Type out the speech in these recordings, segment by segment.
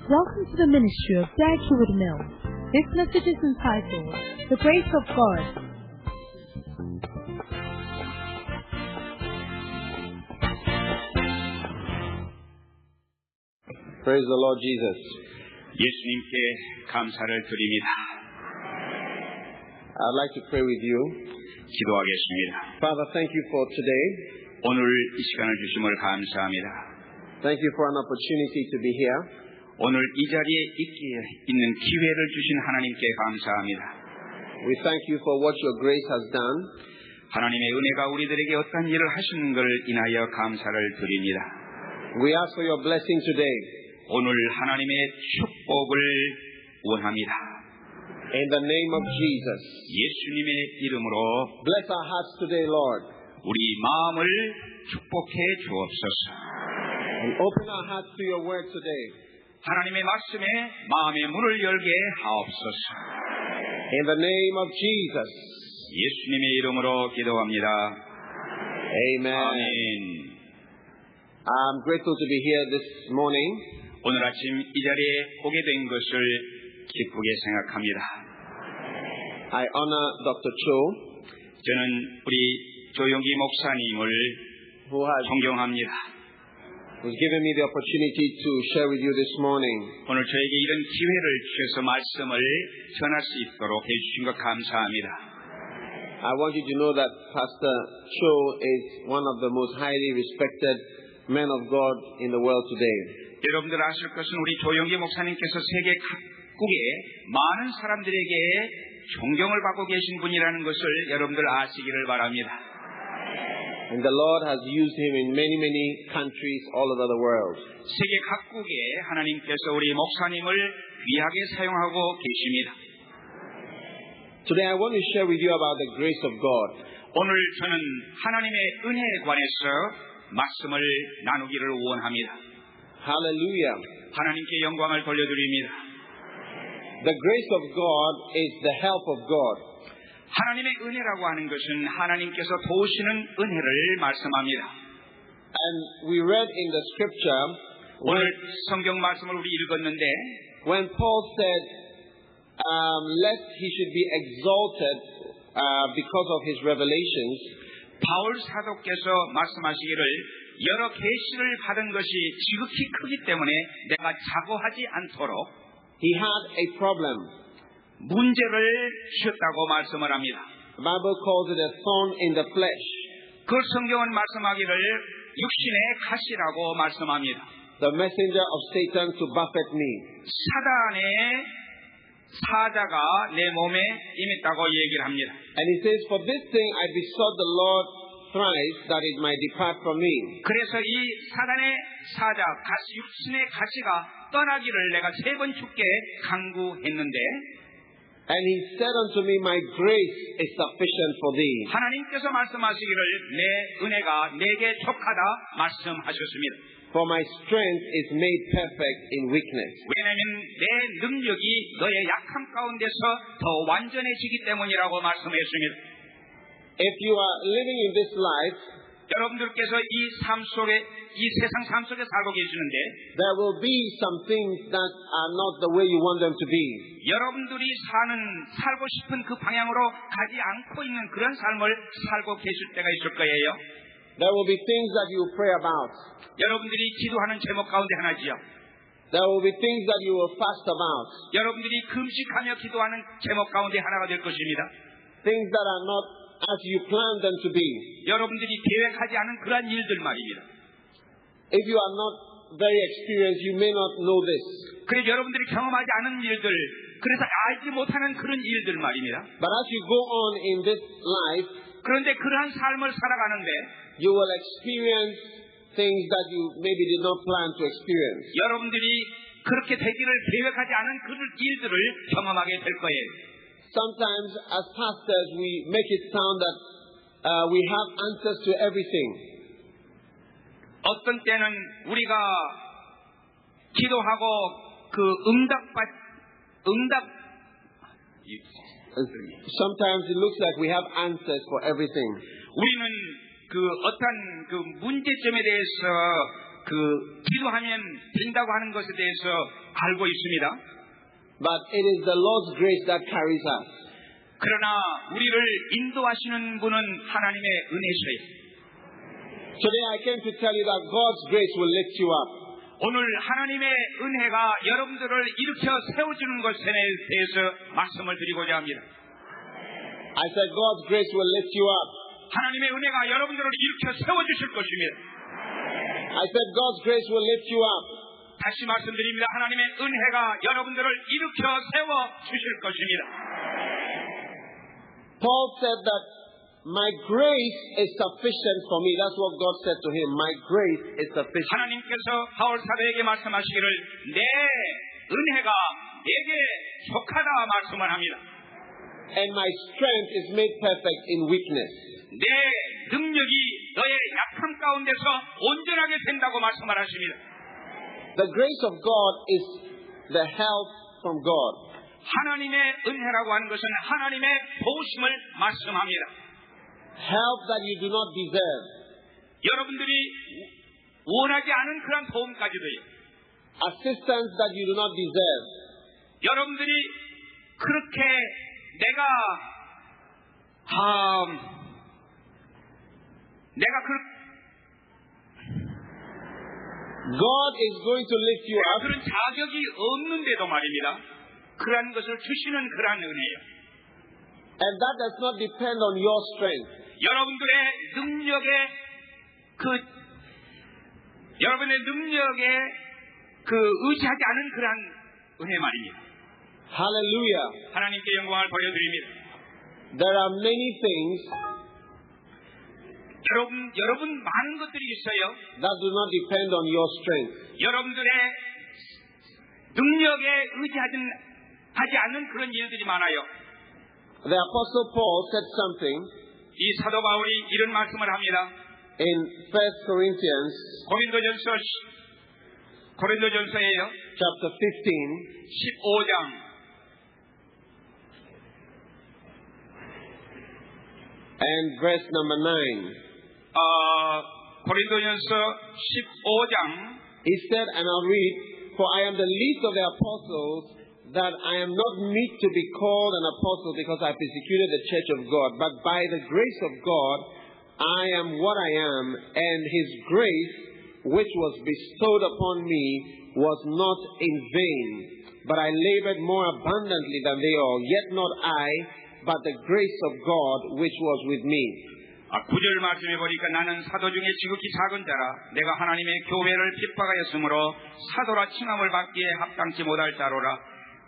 Welcome to the ministry of Dag Hewitt Mills. This message is entitled, The Grace of God. Praise the Lord Jesus. 예수님께 감사를 드립니다. I'd like to pray with you. 기도하겠습니다. Father, thank you for today. 오늘 이 시간을 주심을 감사합니다. Thank you for an opportunity to be here. 오늘 이 자리에 있는 기회를 주신 하나님께 감사합니다. We thank you for what your grace has done. 하나님의 은혜가 우리들에게 어떤 일을 하신 것을 인하여 감사를 드립니다. We ask for your blessing today. 오늘 하나님의 축복을 원합니다. In the name of Jesus. 예수님의 이름으로 Bless our hearts today, Lord. 우리 마음을 축복해 주옵소서. And open our hearts to your word today. 하나님의 말씀에 마음의 문을 열게 하옵소서. In the name of Jesus. 예수님의 이름으로 기도합니다. Amen. 아멘. I'm grateful to be here this morning. 오늘 아침 이 자리에 오게 된 것을 기쁘게 생각합니다. I honor Dr. Cho, 저는 우리 조용기 목사님을 존경합니다. who's given me the opportunity to share with you this morning. 오늘 저에게 이런 기회를 주셔서 말씀을 전할 수 있도록 해주신 것 감사합니다. I want you to know that Pastor Cho is one of the most highly respected men of God in the world today. 여러분들 아실 것은 우리 조용기 목사님께서 세계 각국의 많은 사람들에게 존경을 받고 계신 분이라는 것을 여러분들 아시기를 바랍니다. And the Lord has used him in many, many countries all over the world. 세계 각국에 하나님께서 우리 목사님을 귀하게 사용하고 계십니다. Today I want to share with you about the grace of God. 오늘 저는 하나님의 은혜에 관해서 말씀을 나누기를 원합니다. Hallelujah. 하나님께 영광을 돌려드립니다. The grace of God is the help of God. 하나님의 은혜라고 하는 것은 하나님께서 도우시는 은혜를 말씀합니다. And we read in the scripture 오늘 성경 말씀을 우리 읽었는데 when Paul said lest he should be exalted because of his revelations, 바울 사도께서 말씀하시기를 여러 계시를 받은 것이 지극히 크기 때문에 내가 자고하지 않도록 he had a problem. 문제를 주셨다고 말씀을 합니다. The Bible calls it a thorn in the flesh. 그 성경은 말씀하기를 육신의 가시라고 말씀합니다. The messenger of Satan to buffet me. 사단의 사자가 내 몸에 임했다고 얘기를 합니다. And he says, for this thing I besought the Lord thrice that it might depart from me. 그래서 이 사단의 사자, 육신의 가시가 떠나기를 내가 3번 죽게 간구했는데 And he said unto me, my grace is sufficient for thee. 하나님께서 말씀하시기를 내 은혜가 내게 족하다 말씀하셨습니다. For my strength is made perfect in weakness. 왜냐하면 내 능력이 너의 약함 가운데서 더 완전해지기 때문이라고 말씀했습니다. If you are living in this life, 여러분들께서 이 삶 속에 이 세상 삶 속에 살고 계시는데 there will be some things that are not the way you want them to be. 여러분들이 살고 싶은 그 방향으로 가지 않고 있는 그런 삶을 살고 계실 때가 있을 거예요. There will be things that you pray about. 여러분들이 기도하는 제목 가운데 하나지요. There will be things that you will fast about. 여러분들이 금식하며 기도하는 제목 가운데 하나가 될 것입니다. Things that are not as you plan them to be. 여러분들이 계획하지 않은 그러한 일들 말입니다. If you are not very experienced, you may not know this. 그래서 여러분들이 경험하지 않은 일들, 그래서 알지 못하는 그런 일들 말입니다. But as you go on in this life, 그런데 그러한 삶을 살아가는데 you will experience things that you maybe did not plan to experience. 여러분들이 그렇게 되기를 계획하지 않은 그런 일들을 경험하게 될 거예요. Sometimes as pastors we make it sound that we have answers to everything. 어떤 때는 우리가 기도하고 그 Sometimes it looks like we have answers for everything. 우리는 그 어떤 그 문제점에 대해서 기도하면 된다고 하는 것에 대해서 알고 있습니다. But it is the Lord's grace that carries us. 그러나 우리를 인도하시는 분은 하나님의 은혜셔요. Today I came to tell you that God's grace will lift you up. 오늘 하나님의 은혜가 여러분들을 일으켜 세워주는 것에 대해서 말씀을 드리고자 합니다. I said God's grace will lift you up. 하나님의 은혜가 여러분들을 일으켜 세워주실 것입니다. I said God's grace will lift you up. 다시 말씀드립니다. 하나님의 은혜가 여러분들을 일으켜 세워주실 것입니다. Paul said that my grace is sufficient for me. That's what God said to him. My grace is sufficient. 하나님께서 바울 사도에게 말씀하시기를 내 은혜가 내게 속하다 말씀을 합니다. And my strength is made perfect in weakness. 내 능력이 너의 약함 가운데서 온전하게 된다고 말씀을 하십니다. The grace of God is the help from God. 하나님의 은혜라고 하는 것은 하나님의 도우심을 말씀합니다. Help that you do not deserve. 여러분들이 원하지 않은 그런 도움까지도요. Assistance that you do not deserve. 여러분들이 그렇게 God is going to lift you up. 그런 자격이 없는데도 말입니다. 그러한 것을 주시는 그러한 은혜예요. And that does not depend on your strength. 여러분의 능력에 의지하지 않은 그러한 은혜 말입니다. Hallelujah. 하나님께 영광을 돌려드립니다. There are many things 여러분 많은 것들이 있어요. that do not depend on your strength. 여러분들의 능력에 의지하지 않는 그런 일들이 많아요. The Apostle Paul said something 이 사도 바울이 이런 말씀을 합니다. in 1 Corinthians 고린도전서예요. chapter 15, 15장 and verse number 9. 고린도전서 15장 He said, and I'll read, for I am the least of the apostles, that I am not meet to be called an apostle because I persecuted the church of God, but by the grace of God I am what I am, and his grace which was bestowed upon me was not in vain, but I labored more abundantly than they all, yet not I, but the grace of God which was with me. 9절 말씀해 보니까 나는 사도 중에 지극히 작은 자라 내가 하나님의 교회를 핍박하였으므로 사도라 칭함을 받기에 합당치 못할 자로라.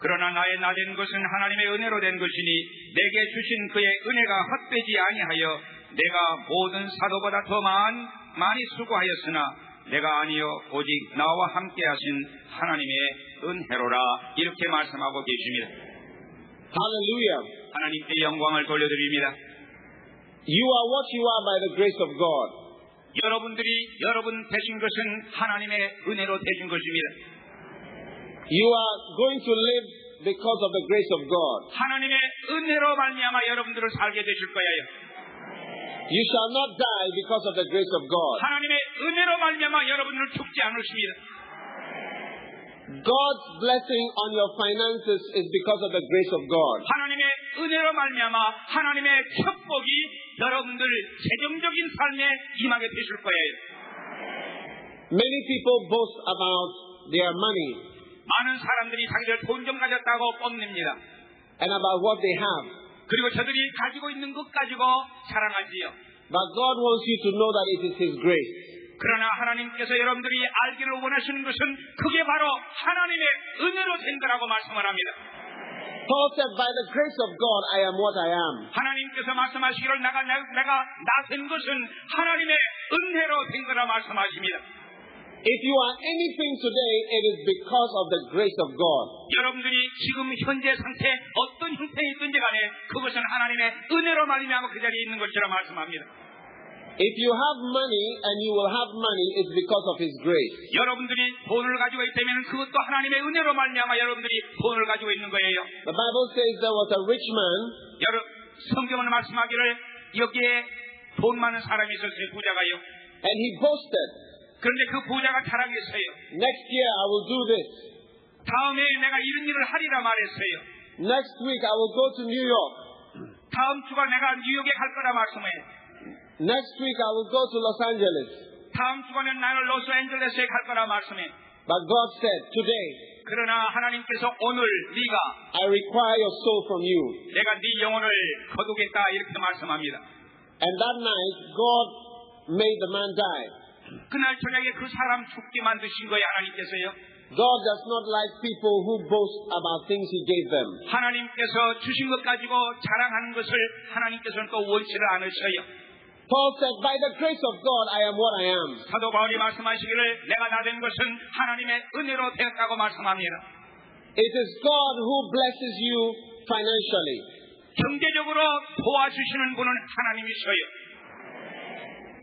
그러나 나의 나된 것은 하나님의 은혜로 된 것이니 내게 주신 그의 은혜가 헛되지 아니하여 내가 모든 사도보다 더 많이 수고하였으나 내가 아니요 오직 나와 함께 하신 하나님의 은혜로라. 이렇게 말씀하고 계십니다. Hallelujah. 하나님께 영광을 돌려드립니다. You are what you are by the grace of God. 여러분 되신 것은 하나님의 은혜로 되신 것입니다. You are going to live because of the grace of God. 하나님의 은혜로 말미암아 여러분들을 살게 되실 거예요. You shall not die because of the grace of God. 하나님의 은혜로 말미암아 여러분을 죽지 않으십니다. God's blessing on your finances is because of the grace of God. 하나님의 은혜로 말미암아 하나님의 축복이 여러분들 재정적인 삶에 임하게 되실 거예요. Many people boast about their money 많은 사람들이 자기들 돈 좀 가졌다고 뽐냅니다. and about what they have. 그리고 저들이 가지고 있는 것 가지고 자랑하지요. But God wants you to know that it is His grace. 그러나 하나님께서 여러분들이 알기를 원하시는 것은 그게 바로 하나님의 은혜로 된 거라고 말씀을 합니다. Paul said, by the grace of God, I am what I am. 하나님께서 말씀하시기를 내가 된 것은 하나님의 은혜로 된 거라 말씀하십니다. If you are anything today, it is because of the grace of God. 여러분들이 지금 현재 상태 어떤 형태에 있든지 간에 그것은 하나님의 은혜로 말미암아 그 자리에 있는 것이라 말씀합니다. If you have money and you will have money, it's because of His grace. 여러분들이 돈을 가지고 있다면 그것도 하나님의 은혜로 말미암아 여러분들이 돈을 가지고 있는 거예요. The Bible says there was a rich man. 성경은 말씀하기를 여기에 돈 많은 사람이 있었어요. 부자가요. And he boasted. 그런데 그 부자가 자랑했어요. Next year I will do this. 다음에 내가 이런 일을 하리라 말했어요. Next week I will go to New York. 다음 주가 내가 뉴욕에 갈 거라 말씀해요. Next week I will go to Los Angeles. 다음 주간은 나는 로스앤젤레스에 갈 거라 말씀해. But God said, today, 그러나 하나님께서 오늘 네가 I require your soul from you. 내가 네 영혼을 거두겠다 이렇게 말씀합니다. And that night, God made the man die. 그날 저녁에 그 사람 죽게 만드신 거예요. 하나님께서요. God does not like people who boast about things He gave them. 하나님께서 주신 것 가지고 자랑하는 것을 하나님께서는 또 원치를 않으셔요. Paul said, by the grace of God, I am what I am. 사도 바울이 말씀하시기를 내가 나 된 것은 하나님의 은혜로 되었다고 말씀합니다. It is God who blesses you financially. 경제적으로 도와주시는 분은 하나님이셔요.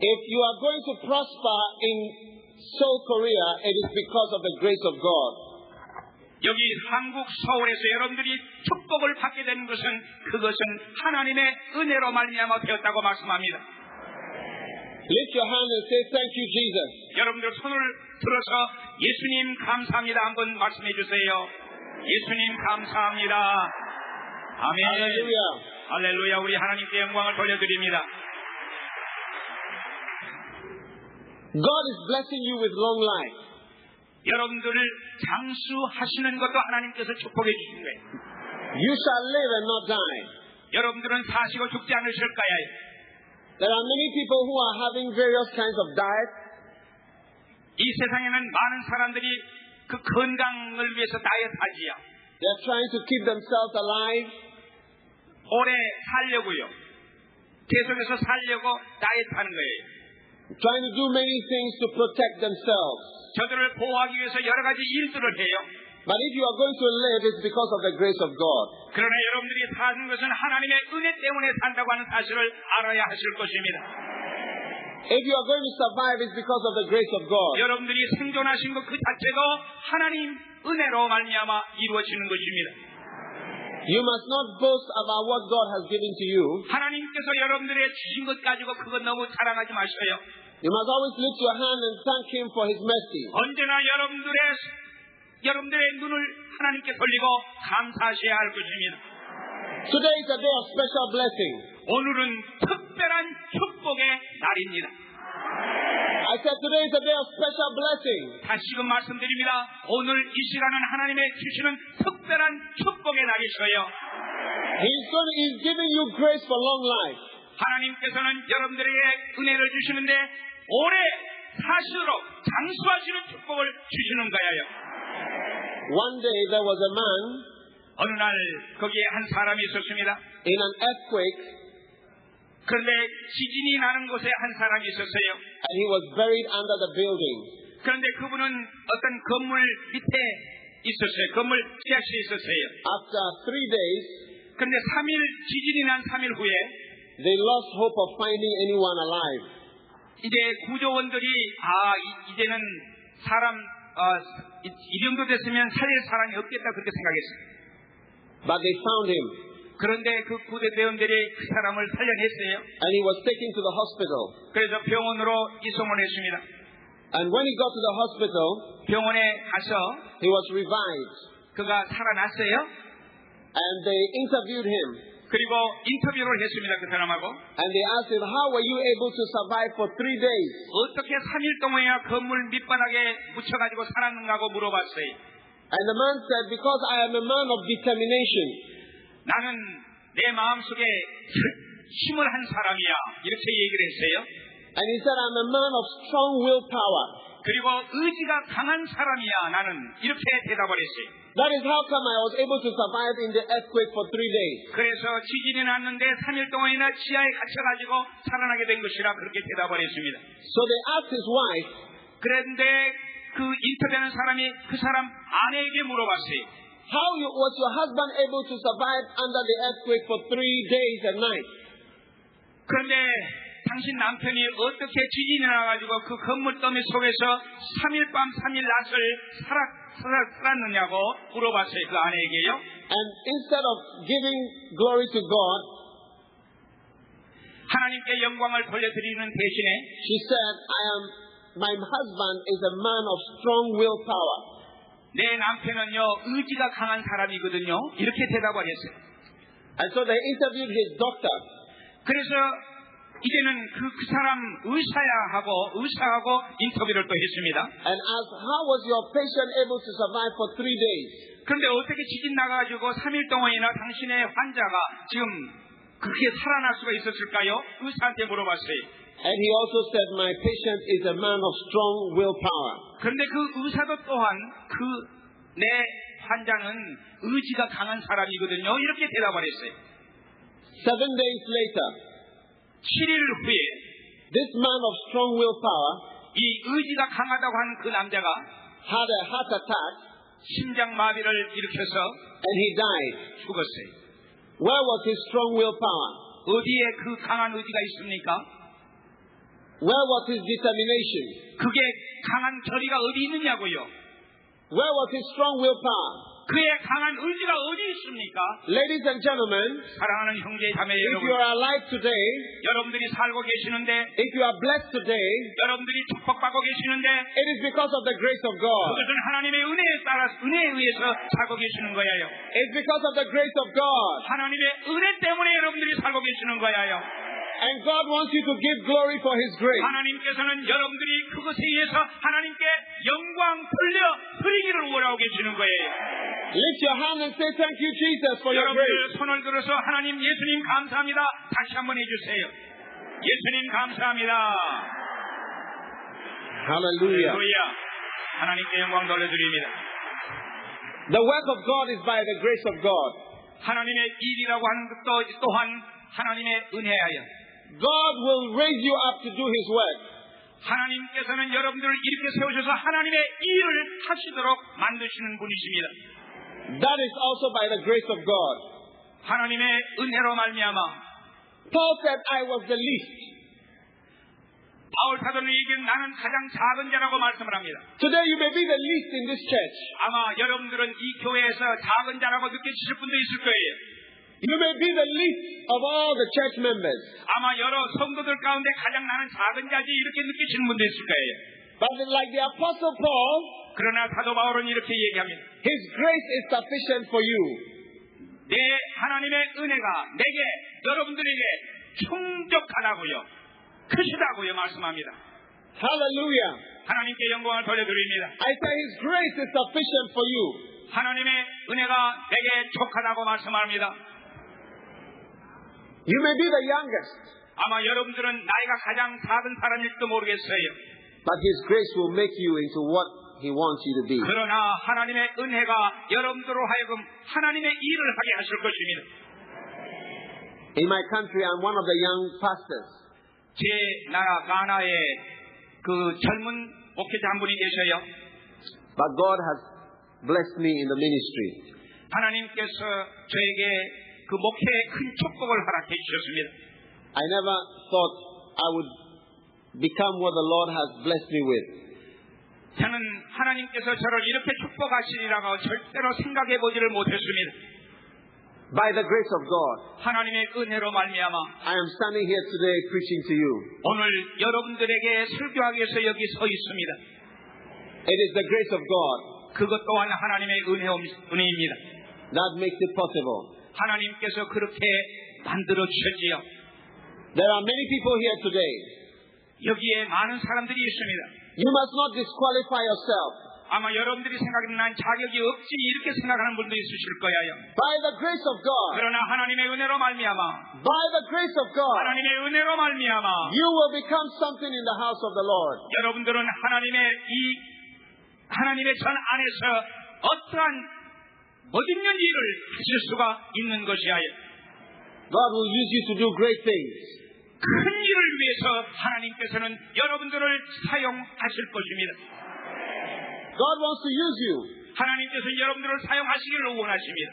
If you are going to prosper in Seoul, Korea, it is because of the grace of God. 여기 한국 서울에서 여러분들이 축복을 받게 되는 것은 그것은 하나님의 은혜로 말미암아 되었다고 말씀합니다. Lift your hand and say, thank you, Jesus. 여러분들 손을 들어서 예수님 감사합니다 한번 말씀해 주세요. 예수님 감사합니다. 아멘. Hallelujah. 할렐루야. 우리 하나님께 영광을 돌려드립니다. God is blessing you with long life. 여러분들을 장수하시는 것도 하나님께서 축복해 주신 거예요. You shall live and not die. 여러분들은 사시고 죽지 않으실 거예요. There are many people who are having various kinds of diets. 이 세상에는 많은 사람들이 그 건강을 위해서 다이어트 하지요. They are trying to keep themselves alive. 오래 살려고요. 계속해서 살려고 다이어트 하는 거예요. Trying to do many things to protect themselves. 저들을 보호하기 위해서 여러 가지 일들을 해요. But if you are going to live, it's because of the grace of God. 그러나 여러분들이 사는 것은 하나님의 은혜 때문에 산다고 하는 사실을 알아야 하실 것입니다. If you are going to survive, it's because of the grace of God. 여러분들이 생존하신 것 그 자체도 하나님 은혜로 말미암아 이루어지는 것입니다. You must not boast about what God has given to you. 하나님께서 여러분들의 주신 것 가지고 그것 너무 자랑하지 마셔요. You must always lift your hand and thank Him for His mercy. 언제나 여러분들의 눈을 하나님께 돌리고 감사하셔야 할 것입니다. Today is a day of special blessing. 오늘은 특별한 축복의 날입니다. I said today is a day of special blessing. 다시금 말씀드립니다. 오늘 이 시간은 하나님의 주시는 특별한 축복의 날이셔요. He's giving you grace for long life. 하나님께서는 여러분들에게 은혜를 주시는데 오래 사시도록 장수하시는 축복을 주시는 거예요. One day there was a man 어느 날 거기에 한 사람이 있었습니다. in an earthquake, 그런데 지진이 나는 곳에 한 사람이 있었어요. and he was buried under the building. 그런데 그분은 어떤 건물 밑에 있었어요. 건물 지하실에 있었어요. After 3 days, 그런데 지진이 난 3일 후에 they lost hope of finding anyone alive. 이제 구조원들이 이제는 이 정도 됐으면 살릴 사람이 없겠다 그렇게 생각했어요. But they found him, 그런데 그 구조대원들이 그 사람을 살려냈어요. and he was taken to the hospital. 그래서 병원으로 이송을 했습니다. And when he got to the hospital, 병원에 가서 he was revived. 그가 살아났어요. And they interviewed him. 그리고 인터뷰를 했습니다. 그 사람하고. And they asked him, how were you able to survive for 3 days? 어떻게 3일 동안이나 건물 밑바닥에 묻혀가지고 살았는가고 물어봤어요. And the man said, because I am a man of determination. 나는 내 마음속에 힘을 한 사람이야. 이렇게 얘기를 했어요. And he said, I'm a man of strong willpower. 그리고 의지가 강한 사람이야. 나는 이렇게 대답을 했어요. That is how come I was able to survive in the earthquake for 3 days. 그래서 지진이 났는데 3일 동안이나 지하에 갇혀가지고 살아나게 된 것이라 그렇게 대답을 했습니다. So they asked his wife, 그런데 그 인터뷰하는 사람이 그 사람 아내에게 물어봤어요. was your husband able to survive under the earthquake for 3 days and nights? 그런데 당신 남편이 어떻게 지진이 나가지고 그 건물 더미 속에서 3일 밤 3일 낮을 살았느냐고 물어봤어요. 그 아내에게요. And instead of giving glory to God, 하나님께 영광을 돌려드리는 대신에 she said, I am my husband is a man of strong willpower. 내 남편은요, 의지가 강한 사람이거든요. 이렇게 대답을 했어요. And so they interviewed his doctor. 그래서 이제는 그 사람 의사하고 인터뷰를 또 했습니다. And asked, how was your patient able to survive for 3 days? 그런데 어떻게 지진 나가지고 3일 동안이나 당신의 환자가 지금 그렇게 살아날 수가 있었을까요? 의사한테 물어봤어요. And he also said, my patient is a man of strong willpower. 그런데 그 의사도 또한 내 환자는 의지가 강한 사람이거든요. 이렇게 대답을 했어요. 7 days later, 7일 후에 this man of strong willpower 이 의지가 강하다고 하는 그 남자가 had a heart attack 심장마비를 일으켜서 and he died. 죽었어요. Where was his strong willpower? 어디에 그 강한 의지가 있습니까? Where was his determination? 그게 강한 결의가 어디 있느냐고요. Where was his strong willpower? 그의 강한 의지가 어디 있습니까? Ladies and gentlemen, 사랑하는 형제 자매 if 여러분, you are alive today, 여러분들이 살고 계시는데, if you are blessed today, 여러분들이 축복받고 계시는데, it is because of the grace of God. 그것은 하나님의 은혜에 의해서 살고 계시는 거예요. It's because of the grace of God. 하나님의 은혜 때문에 여러분들이 살고 계시는 거예요. And God wants you to give glory for His grace. 하나님께서는 여러분들이 그것에 의해서 하나님께 영광 드리기를 원하고 계시는 거예요. Lift your hand and say thank you, Jesus, for your 여러분들 grace. 손을 들어서 하나님 예수님 감사합니다. 다시 한번 해주세요. 예수님 감사합니다. Hallelujah. 할렐루야. 하나님께 영광 돌려드립니다. The work of God is by the grace of God. 하나님의 일이라고 하는 것도 또한 하나님의 은혜하여 God will raise you up to do His work. 하나님께서는 여러분들을 이렇게 세우셔서 하나님의 일을 하시도록 만드시는 분이십니다. That is also by the grace of God. 하나님의 은혜로 말미암아 Paul said, I was the least. 바울 사도에게 나는 가장 작은 자라고 말씀을 합니다. Today you may be the least in this church. 아마 여러분들은 이 교회에서 작은 자라고 느끼실 분도 있을 거예요. You may be the least of all the church members. 아마 여러 성도들 가운데 가장 나는 작은 자지 이렇게 느끼시는 분도 있을 거예요. But like the Apostle Paul, 그러나 사도 바울은 이렇게 얘기합니다. His grace is sufficient for you. 내 하나님의 은혜가 내게 여러분들에게 충족하다고요. 크시다고요 말씀합니다. Hallelujah. 하나님께 영광을 돌려드립니다. I say His grace is sufficient for you. 하나님의 은혜가 내게 족하다고 말씀합니다. You may be the youngest, 아마 여러분들은 나이가 가장 작은 사람일지도 모르겠어요. but His grace will make you into what He wants you to be. 그러나 하나님의 은혜가 여러분들로 하여금 하나님의 일을 하게 하실 것입니다. In my country, I'm one of the young pastors. 제 나라 가나에 그 젊은 목회자 한 분이 계셔요. But God has blessed me in the ministry. 하나님께서 저에게 그 목회에 큰 축복을 허락해 주셨습니다. I never thought I would become what the Lord has blessed me with. 저는 하나님께서 저를 이렇게 축복하시리라고 절대로 생각해 보지를 못했습니다. By the grace of God, 하나님의 은혜로 말미암아 I am standing here today preaching to you. 오늘 여러분들에게 설교하기 위해서 여기 서 있습니다. It is the grace of God 그것 또한 하나님의 은혜입니다. that makes it possible. 하나님께서 그렇게 만들어 주셨지요. There are many people here today. 여기에 많은 사람들이 있습니다. You must not disqualify yourself. 아마 여러분들이 생각하는 난 자격이 없지 이렇게 생각하는 분도 있으실 거예요. By the grace of God, 그러나 하나님의 은혜로 말미암아 by the grace of God, 하나님의 은혜로 말미암아 you will become something in the house of the Lord. 여러분들은 하나님의 전 안에서 어떠한 멋있는 일을 하실 수가 있는 것이야요. God will use you to do great things. 큰 일을 위해서 하나님께서는 여러분들을 사용하실 것입니다. God wants to use you. 하나님께서 여러분들을 사용하시기를 원하십니다.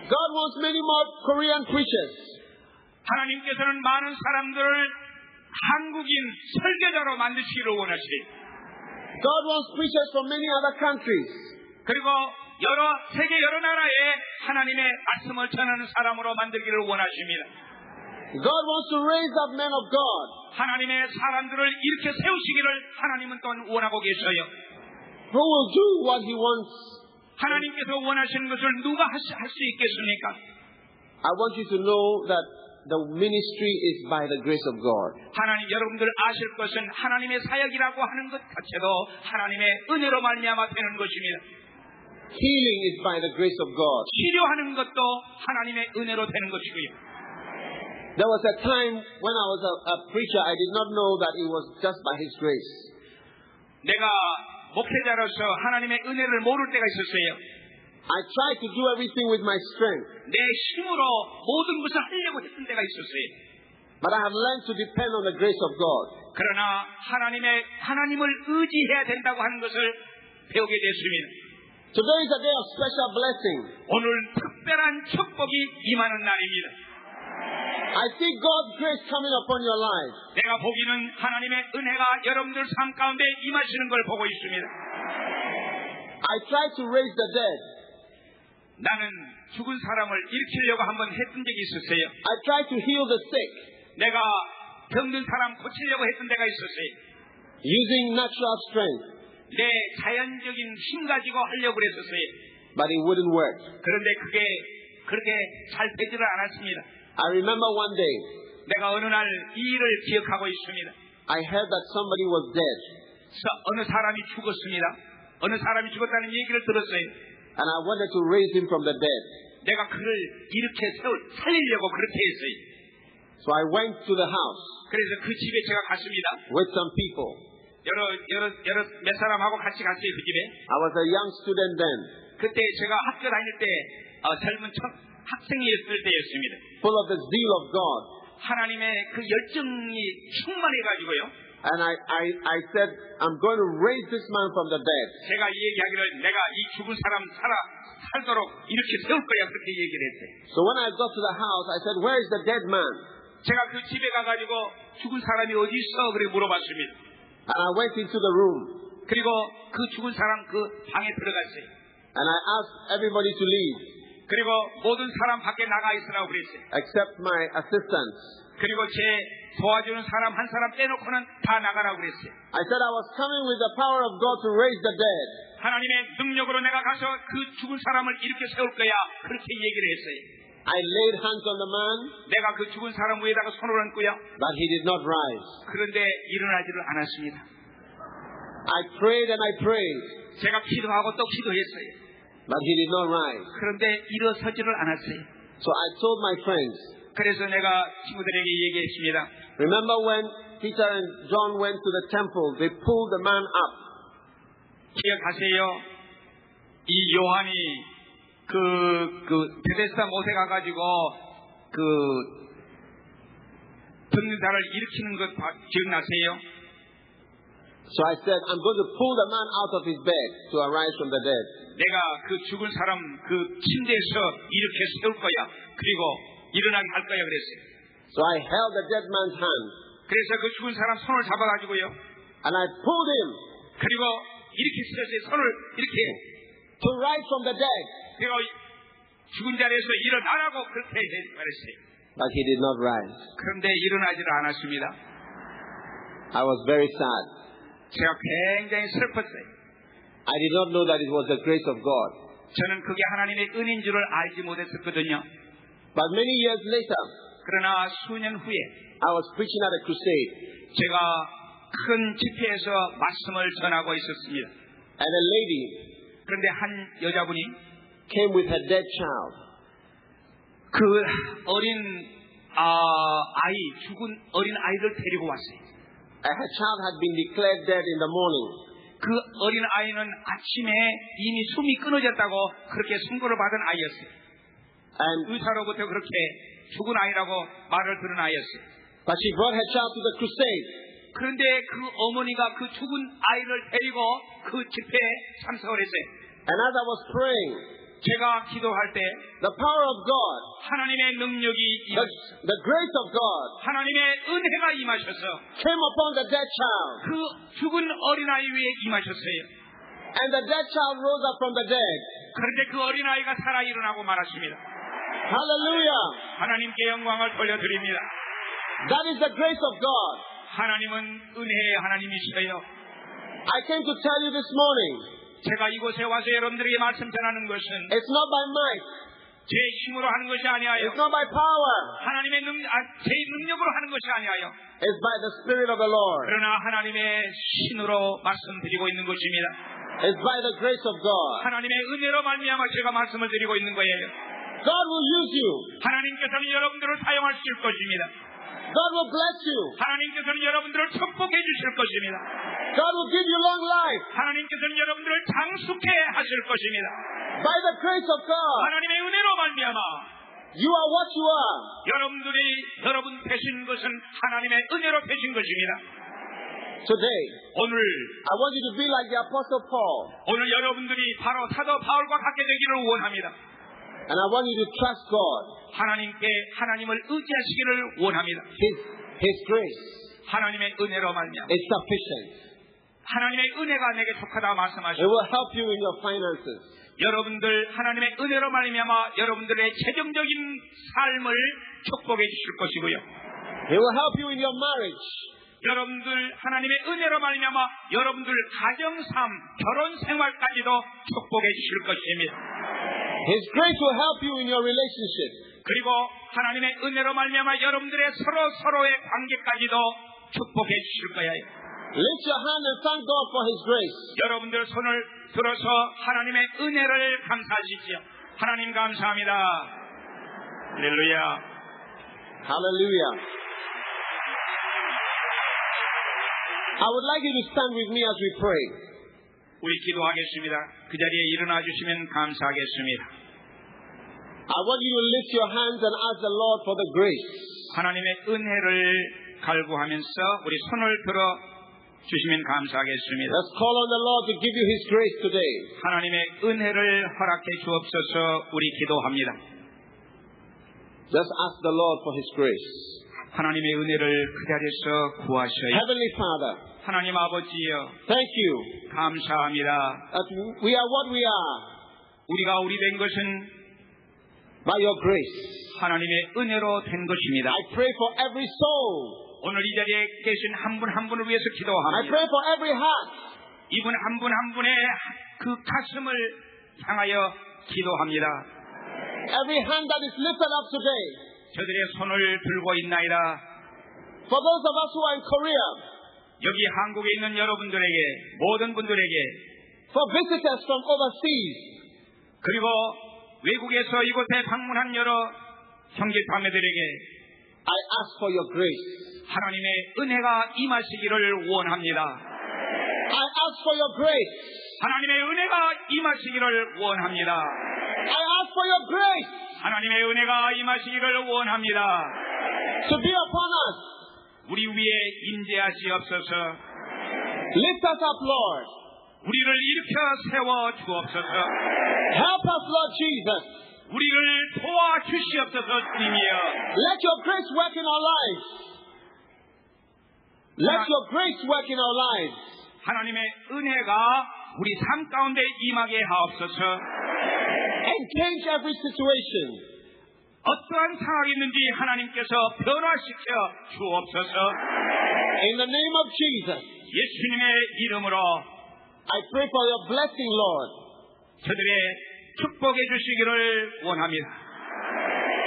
God wants many more Korean preachers. 하나님께서는 많은 사람들을 한국인 설교자로 만드시기를 원하십니다. God wants preachers from many other countries. 그리고 세계 여러 나라에 하나님의 말씀을 전하는 사람으로 만들기를 원하십니다. God wants to raise up men of God. 하나님의 사람들을 이렇게 세우시기를 하나님은 또한 원하고 계셔요. Who will do what He wants. 하나님께서 원하시는 것을 누가 할 수 있겠습니까? I want you to know that the ministry is by the grace of God. 하나님 여러분들 아실 것은 하나님의 사역이라고 하는 것 자체도 하나님의 은혜로 말미암아 되는 것입니다. Healing is by the grace of God. 치료하는 것도 하나님의 은혜로 되는 것이고요. There was a time when I was a preacher, I did not know that it was just by His grace. 내가 목회자로서 하나님의 은혜를 모를 때가 있었어요. I tried to do everything with my strength. 내 힘으로 모든 것을 하려고 했던 때가 있었어요. But I have learned to depend on the grace of God. 그러나 하나님을 의지해야 된다고 하는 것을 배우게 됐습니다. Today is a day of special blessing. 오늘 특별한 축복이 임하는 날입니다. I see God's grace coming upon your life. 내가 보기는 하나님의 은혜가 여러분들 삶 가운데 임하시는 걸 보고 있습니다. I tried to raise the dead. 나는 죽은 사람을 일으키려고 한번 했던 적이 있었어요. I tried to heal the sick. 내가 병든 사람 고치려고 했던 데가 있었어요. Using natural strength. 내 자연적인 힘 가지고 하려고 그랬었어요. But it wouldn't work. 그런데 그게 그렇게 잘 되지를 않았습니다. I remember one day, 내가 어느 날 이 일을 기억하고 있습니다. I heard that somebody was dead. 어느 사람이 죽었습니다. 어느 사람이 죽었다는 얘기를 들었어요. And I wanted to raise him from the dead. 내가 그를 이렇게 살리려고 그렇게 했어요. So I went to the house 그래서 그 집에 제가 갔습니다. with some people. 여러 몇 사람하고 같이 갔어요. 그 집에. I was a young student then, 그때 제가 학교 다닐 때 젊은 학생이었을 때였습니다. full of the zeal of God. 하나님의 그 열정이 충만해가지고요. And I said, I'm going to raise this man from the dead. 제가 이 얘기하기를 내가 이 죽은 사람 살도록 이렇게 세울 거야 그렇게 얘기를 했어요. So when I got to the house, I said, where is the dead man? 제가 그 집에 가가지고 죽은 사람이 어디 있어? 그래 물어봤습니다. And I went into the room. 그리고 그 죽은 사람 그 방에 들어갔어요. And I asked everybody to leave, 그리고 모든 사람 밖에 나가 있으라고 그랬어요. except my assistants. 그리고 제 도와주는 사람 한 사람 빼놓고는 다 나가라고 그랬어요. I said I was coming with the power of God to raise the dead. 하나님의 능력으로 내가 가서 그 죽은 사람을 이렇게 세울 거야 그렇게 얘기를 했어요. I laid hands on the man, 내가 그 죽은 사람 위에다가 손을 얹고요. but he did not rise. 그런데 일어나지를 않았습니다. I prayed and I prayed, 제가 기도하고 또 기도했어요. but he did not rise. 그런데 일어서지를 않았어요. So I told my friends, 그래서 내가 친구들에게 얘기했습니다. remember when Peter and John went to the temple, they pulled the man up. 기억하세요? 이 요한이 베데스다 못에 가가지고 죽는 자를 일으키는 것 기억나세요? So I said, I'm going to pull the man out of his bed to arise from the dead. 내가 그 죽은 사람 그 침대에서 이렇게 세울 거야. 그리고 일어나게 할 거야 그랬어요. So I held the dead man's hand. 그래서 그 죽은 사람 손을 잡아가지고요. And I pulled him 그리고 이렇게 쓰셨어요. 손을 이렇게 to rise from the dead. 그리고 죽은 자리에서 일어나라고 그렇게 말했어요. But he did not rise. 그런데 일어나지를 않았습니다. I was very sad. 제가 굉장히 슬펐어요. I did not know that it was the grace of God. 저는 그게 하나님의 은인 줄을 알지 못했었거든요. But many years later, 그러나 수년 후에 I was preaching at a crusade. 제가 큰 집회에서 말씀을 전하고 있었습니다. And a lady 그런데 한 여자분이 came with her dead child. 그 죽은 어린 아이를 데리고 왔어요. Her child had been declared dead in the morning. 그 어린 아이는 아침에 이미 숨이 끊어졌다고 그렇게 선고를 받은 아이였어요. And 의사로부터 그렇게 죽은 아이라고 말을 들은 아이였어요. but she brought her child to the crusade. 그런데 그 어머니가 그 죽은 아이를 데리고 그 집회에 참석을 했어요. And as I was praying, 제가 기도할 때 the power of God, 하나님의 능력이 임하셔서 the grace of God 하나님의 은혜가 임하셔서 came upon the dead child. 그 죽은 어린아이 위에 임하셨어요. And the dead child rose up from the dead. 그런데 그 어린아이가 살아 일어나고 말았습니다. Hallelujah. 하나님께 영광을 돌려드립니다. That is the grace of God. 하나님은 은혜의 하나님이시에요. I came to tell you this morning, 제가 이곳에 와서 여러분들에게 말씀 전하는 것은 it's not by might, 제 힘으로 하는 것이 아니하여 it's not by power, 하나님의 제 능력으로 하는 것이 아니하여 it's by the Spirit of the Lord. 그러나 하나님의 신으로 말씀드리고 있는 것입니다. It's by the grace of God. 하나님의 은혜로 말미암아 제가 말씀을 드리고 있는 거예요. God will use you. 하나님께서는 여러분들을 사용하실 것입니다. God will bless you. 하나님께서는 여러분들을 축복해 주실 것입니다. God will give you long life. 하나님께서는 여러분들을 장수케 하실 것입니다. By the grace of God, 하나님의 은혜로 말미암아 you are what you are. 여러분 되신 것은 하나님의 은혜로 되신 것입니다. Today, 오늘 I want you to be like the Apostle Paul. 오늘 여러분들이 바로 사도 바울과 같게 되기를 원합니다. And I want you to trust God. 하나님을 의지하시기를 원합니다. His grace 하나님의 은혜로 말미암아 is sufficient. 하나님의 은혜가 내게 속하다 It 말씀하시고 will help you in your finances. 여러분들 하나님의 은혜로 말미암아 여러분들의 재정적인 삶을 축복해 주실 것이고요. It will help you in your marriage. 여러분들 하나님의 은혜로 말미암아 여러분들 가정삶, 결혼 생활까지도 축복해 주실 것입니다. His grace will help you in your relationship. 그리고 하나님의 은혜로 말미암아 여러분들의 서로의 관계까지도 축복해 주실 거예요. Lift your hand and thank God for His grace. 여러분들 손을 들어서 하나님의 은혜를 감사하시지요. 하나님 감사합니다. 할렐루야. Hallelujah. I would like you to stand with me as we pray. 우리 기도하겠습니다. 그 자리에 일어나 주시면 감사하겠습니다. I want you to lift your hands and ask the Lord for the grace. 하나님의 은혜를 갈구하면서 우리 손을 들어 주시면 감사하겠습니다. Let's call on the Lord to give you His grace today. 하나님의 은혜를 허락해 주옵소서. 우리 기도합니다. Just ask the Lord for His grace. 하나님의 은혜를 그 자리에서 구하셔요. Heavenly Father, 하나님 아버지여, thank you 감사합니다. that we are what we are 우리가 우리 된 것은 by your grace. 하나님의 은혜로 된 것입니다. I pray for every soul. 오늘 이 자리에 계신 한 분 한 분을 위해서 I 기도합니다. pray for every heart. 이분 한 분 한 분의 그 가슴을 향하여 기도합니다. Every hand that is lifted up today. 저들의 손을 들고 있나이다. For those of us who are in Korea. 여기 한국에 있는 여러분들에게, 모든 분들에게, For visitors from overseas. 그리고 외국에서 이곳에 방문한 여러 형제 자매들에게 I ask for your grace. 하나님의 은혜가 임하시기를 원합니다. I ask for your grace. 하나님의 은혜가 임하시기를 원합니다. I ask for your grace. 하나님의 은혜가 임하시기를 원합니다. To be upon us. 우리 위에 임재하시옵소서. Lift us up, Lord. 우리를 일으켜 세워 주옵소서. Help us, Lord Jesus. 우리를 도와주시옵소서. 주님이여. Let your grace work in our lives. Let your grace work in our lives. 하나님의 은혜가 우리 삶 가운데 임하게 하옵소서. And change every situation. 어떠한 상황이 있는지 하나님께서 변화시켜 주옵소서. In the name of Jesus. 예수님의 이름으로 I pray for your blessing, Lord. 저들의 축복해 주시기를 원합니다.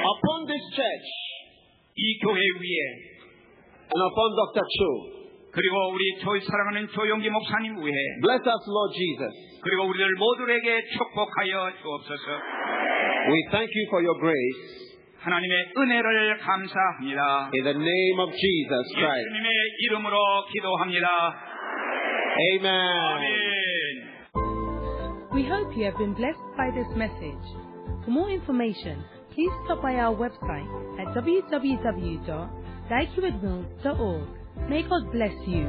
Upon this church. 이 교회 위에 And upon Dr. Cho. 그리고 우리 사랑하는 조용기 목사님 위에 Bless us, Lord Jesus. 그리고 우리들 모두에게 축복하여 주옵소서. We thank you for your grace. 하나님의 은혜를 감사합니다. In the name of Jesus Christ. 예수님의 이름으로 기도합니다. Amen. We hope you have been blessed by this message. For more information, please stop by our website at www.daikiwithmills.org. May God bless you.